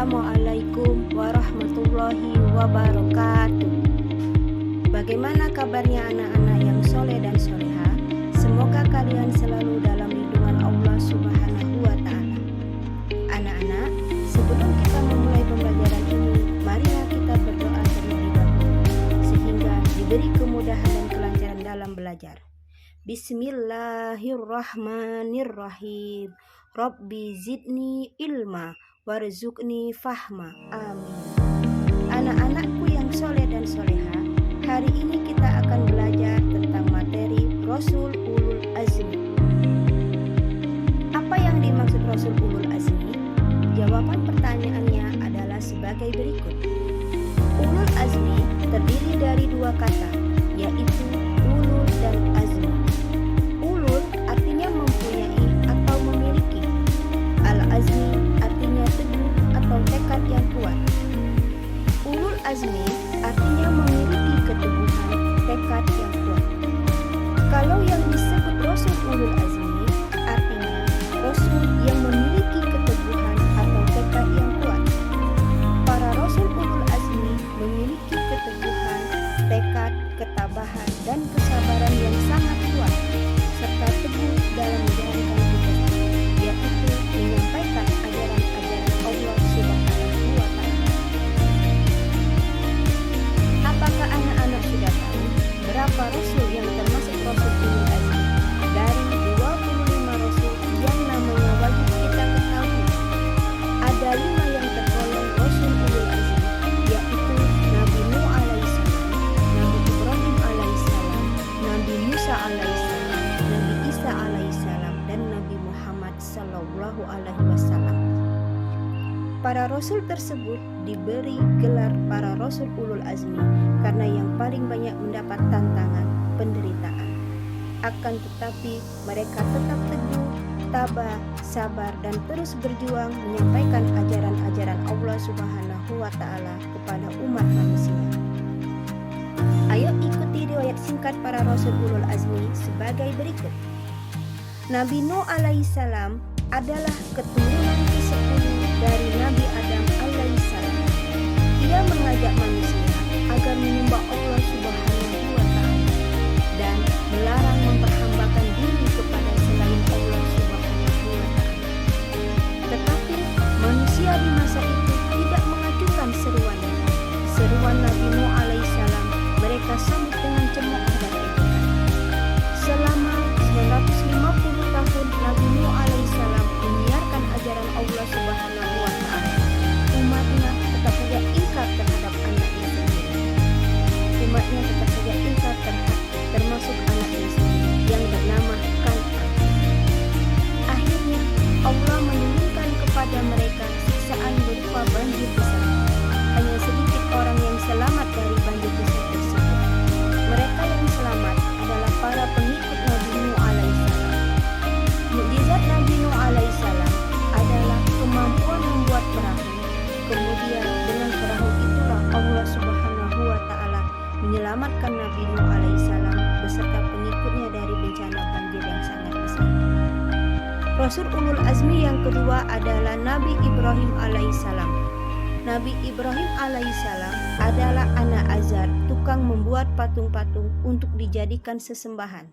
Assalamualaikum warahmatullahi wabarakatuh. Bagaimana kabarnya anak-anak yang soleh dan soleha? Semoga kalian selalu dalam lindungan Allah Subhanahu wa Ta'ala. Anak-anak, sebelum kita memulai pembelajaran ini, marilah kita berdoa terlebih dahulu sehingga diberi kemudahan dan kelancaran dalam belajar. Bismillahirrahmanirrahim. Rabbi zidni ilma warzuqni fahma. Amin. Anak-anakku yang soleh dan soleha, hari ini kita akan belajar tentang materi Rasul Ulul Azmi. Apa yang dimaksud Rasul Ulul Azmi? Jawaban pertanyaannya adalah sebagai berikut. Ulul Azmi terdiri dari dua kata, yaitu ulul dan azmi. Ulul artinya mempunyai atau memiliki. Al-azmi artinya teguh atau tekad yang kuat. Ulul azmi artinya memiliki keteguhan, tekad yang kuat. Kalau yang disebut Rasul Ulul Azmi artinya Rasul yang memiliki keteguhan atau tekad yang kuat. Para Rasul Ulul Azmi memiliki keteguhan, tekad, ketabahan, dan kesabaran yang sangat kuat serta teguh dalam menjalankan tugasnya, yaitu menyampaikan ajaran-ajaran Allah Subhanahu wa Ta'ala. Apakah anak-anak sudah tahu berapa Rasul yang termasuk Rasul Ulul Azmi? Dari 25 Rasul yang namanya wajib kita ketahui, ada 5 yang tergolong Rasul Ulul Azmi, yaitu Nabi Nuh alaihissalam, Nabi Ibrahim alaihissalam, Nabi Musa alaihissalam, Nabi Isa alaihissalam, dan Nabi Muhammad sallallahu alaihi wasallam. Para Rasul tersebut diberi gelar para Rasul Ulul Azmi karena yang paling banyak mendapat tantangan, penderitaan. Akan tetapi mereka tetap teguh, tabah, sabar, dan terus berjuang menyampaikan ajaran-ajaran Allah Subhanahu wa Ta'ala kepada umat manusia. Ayo ikuti riwayat singkat para Rasul Ulul Azmi sebagai berikut. Nabi Nuh alaihissalam adalah keturunan ke-10 dari Nabi Adam alaihissalam. Ia mengajak manusia agar menyembah Allah Subhanahu wa Ta'ala dan melarang memperhambakan diri kepada selain Allah Subhanahu wa Ta'ala. Tetapi manusia di masa itu tidak mengajukan seruannya. Seruan Nabi Nuh alaihissalam mereka sambut dengan cemooh dan ejekan. Selama 950 tahun Nabi Nuh alaihissalam menyiarkan ajaran Allah Subhanahu wa Ta'ala. Umatnya tetap saja ingkar terhadap anaknya sendiri. Umatnya tetap saja ingkar termasuk anaknya sendiri yang bernama Kan'an. Akhirnya Allah menurunkan kepada mereka siksaan berupa banjir besar. Hanya sedikit orang yang selamat dari banjir besar tersebut. Mereka yang selamat adalah para pengikut Nabi Nuh alaihissalam. Mukjizat Nabi Nuh alaihissalam adalah kemampuan membuat perahu. Kemudian dengan perahu itulah Allah Subhanahu wa Ta'ala menyelamatkan Nabi Nuh alaihissalam beserta pengikutnya dari bencana banjir yang sangat besar. Rasul Ulul Azmi yang kedua adalah Nabi Ibrahim alaihissalam. Nabi Ibrahim alaihissalam adalah anak Azar, tukang membuat patung-patung untuk dijadikan sesembahan.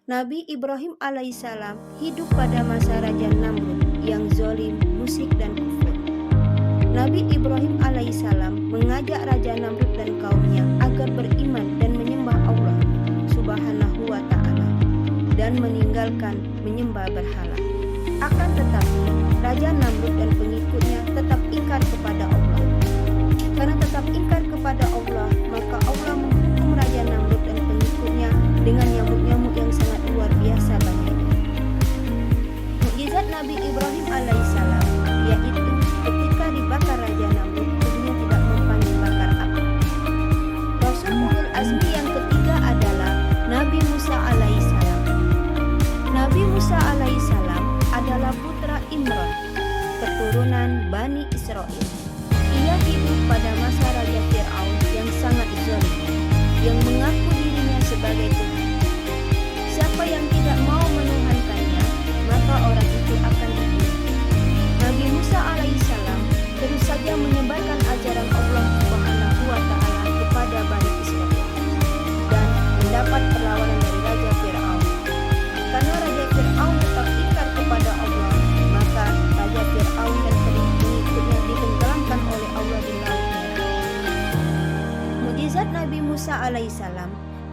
Nabi Ibrahim alaihissalam hidup pada masa Raja Namrud yang zalim, musyrik, dan kufur. Nabi Ibrahim alaihissalam mengajak Raja Namrud dan kaumnya agar beriman dan menyembah Allah Subhanahu wa Ta'ala dan meninggalkan menyembah berhala. Akan tetapi Raja Namrud dan pengikutnya tetap ingkar kepada Allah. Karena tetap ingkar kepada Allah, maka Allah menghukum Raja Namrud dan pengikutnya dengan nyamuk-nyamuk yang sangat luar biasa banyaknya. Mukjizat Nabi Ibrahim alaihissalam yaitu ketika dibakar Raja Namrud, tubuhnya tidak mempan dibakar api. Rasul Ulul Azmi yang ketiga adalah Nabi Musa alaihissalam. Nabi Musa alaihissalam adalah putra Imran, keturunan Bani Israel. Ia hidup pada masa Raja Fir'aun yang sangat zalim, yang mengaku dirinya sebagai Tuhan. Siapa yang tidak mau menuhankannya, maka orang itu akan dibunuh. Nabi Musa alaihissalam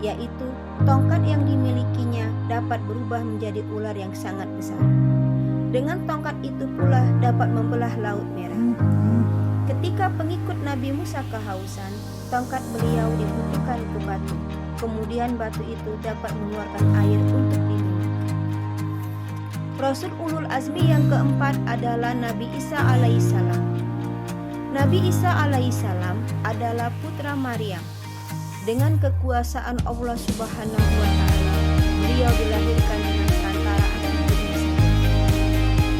yaitu tongkat yang dimilikinya dapat berubah menjadi ular yang sangat besar. Dengan tongkat itu pula dapat membelah Laut Merah. Ketika pengikut Nabi Musa kehausan, tongkat beliau dihubungkan ke batu. Kemudian batu itu dapat mengeluarkan air untuk diminum. Rasul Ulul Azmi yang keempat adalah Nabi Isa alaihissalam. Nabi Isa alaihissalam adalah putra Maryam. Dengan kekuasaan Allah Subhanahu wa Ta'ala, beliau dilahirkan dengan perantara anak ibunya sendiri.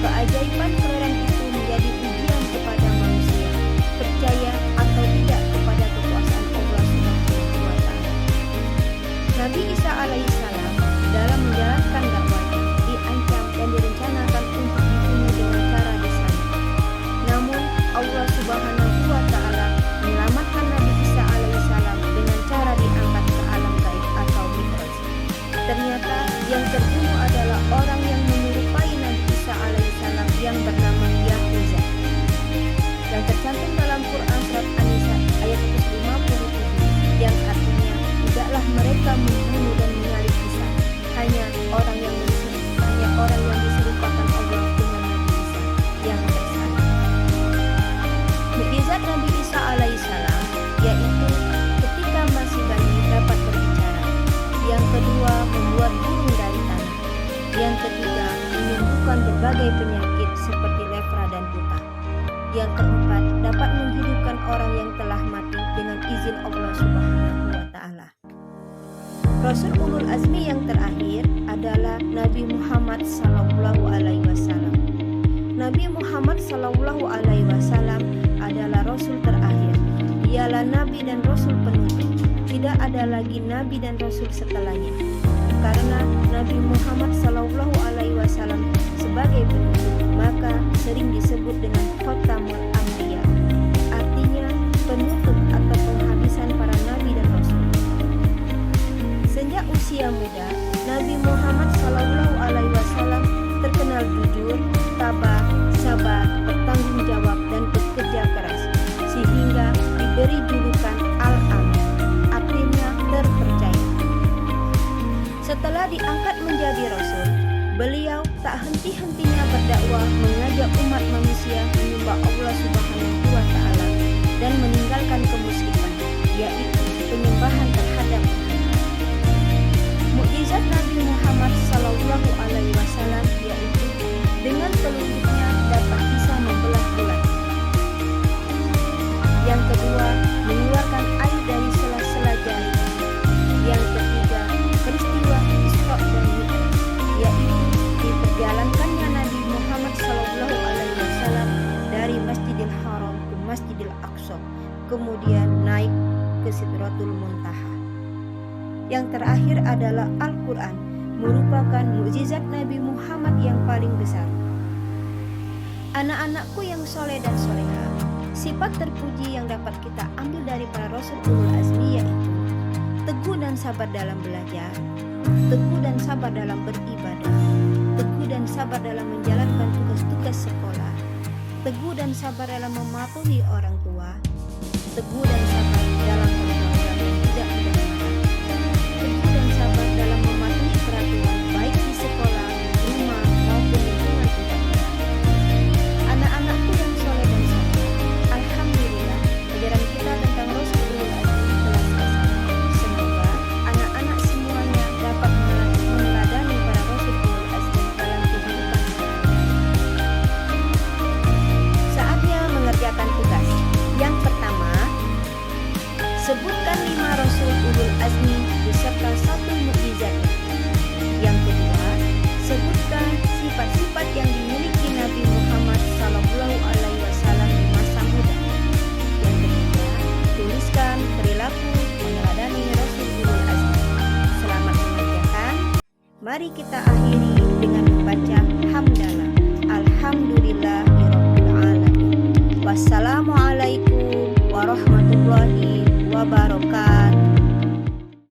Keajaiban kelahiran itu menjadi ujian kepada manusia, percaya atau tidak kepada kekuasaan Allah Subhanahu wa Ta'ala. Nabi Isa alaihissalam dalam menjalankan dakwahnya diancam dan direncanakan untuk dibunuh dengan cara disalib. Namun Allah Subhanahu wa Ta'ala menyelamatkan Nabi Isa alaihissalam dengan cara diangkat ke alam gaib atau mi'raj. Ternyata yang terbunuh adalah orang yang menyerupai Nabi Isa alaihissalam yang bernama Yahuza, yang tercantum dalam Quran surat An-Nisa ayat 157, yang artinya tidaklah mereka membunuh dan menyalib Isa, hanya orang yang diserupakan Allah dengan Nabi Isa yang tersalib. Mukjizat Nabi Isa alaihissalam yaitu ketika masih bayi dapat berbicara. Yang kedua, membuat burung dari tanah. Yang ketiga, menyembuhkan berbagai penyakit seperti lepra dan buta. Yang keempat, dapat menghidupkan orang yang telah mati dengan izin Allah Subhanahu wa Ta'ala. Rasul Ulul Azmi yang terakhir adalah Nabi Muhammad sallallahu alaihi wasallam. Nabi Muhammad sallallahu alaihi wasallam adalah Rasul terakhir. Dialah Nabi dan Rasul penutup. Tidak ada lagi Nabi dan Rasul setelahnya. Karena Nabi Muhammad sallallahu alaihi wasallam sebagai penutup, maka sering disebut dengan Khatamul Anbiya. Artinya penutup atau penghabisan para nabi dan rasul. Sejak usia muda, Nabi Muhammad sallallahu alaihi wasallam terkenal jujur, tabah, sabar, bertanggung jawab dan bekerja keras, sehingga diberi julukan Al-Amin, artinya terpercaya. Setelah diangkat menjadi Rasul, beliau tak henti-hentinya berdakwah mengajak umat manusia menyembah Allah Subhanahu wa Ta'ala dan meninggalkan kemusyrikan, yaitu penyembahan terhadap berhala. Mukjizat Nabi Muhammad sallallahu alaihi wasallam yaitu dengan telunjuknya dapat bisa membelah bulan. Yang kedua, mengeluarkan air dari sela-sela jari. Yang ketiga, peristiwa Isra dan Mi'raj, yaitu diperjalankannya Nabi Muhammad sallallahu alaihi wasallam dari Masjidil Haram ke Masjidil Aqsa, kemudian naik ke Sidratul Muntaha. Yang terakhir adalah Al-Quran, merupakan mukjizat Nabi Muhammad yang paling besar. Anak-anakku yang soleh dan soleha, sifat terpuji yang dapat kita ambil dari para Rasul Ulul Azmi yaitu teguh dan sabar dalam belajar, teguh dan sabar dalam beribadah, teguh dan sabar dalam menjalankan tugas-tugas sekolah, teguh dan sabar dalam mematuhi orang tua, teguh dan sabar dalam bergaul dan tidak mendengar, teguh dan sabar dalam mematuhi peraturan baik di sekolah, rumah maupun lingkungan tempat tinggal. Anak-anakku yang soleh dan soleh, alhamdulillah ajaran kita tentang Rasul Ulul Azmi telah selesai. Semoga anak-anak semuanya dapat meneladani para Rasul Ulul Azmi dalam kehidupan sehari-hari. Saatnya mengerjakan tugas. Yang pertama, sebutkan 5 Rasul Ulul Azmi beserta 1 mukjizatnya. Yang kedua, sebutkan sifat-sifat yang dimiliki Nabi Muhammad sallallahu alaihi wasallam di masa muda. Yang ketiga, tuliskan perilaku meneladani Rasul Ulul Azmi. Selamat mengerjakan. Mari kita akhiri dengan membaca hamdalah. Alhamdulillahirabbil alamin. Wassalamualaikum warahmatullahi wabarakatuh.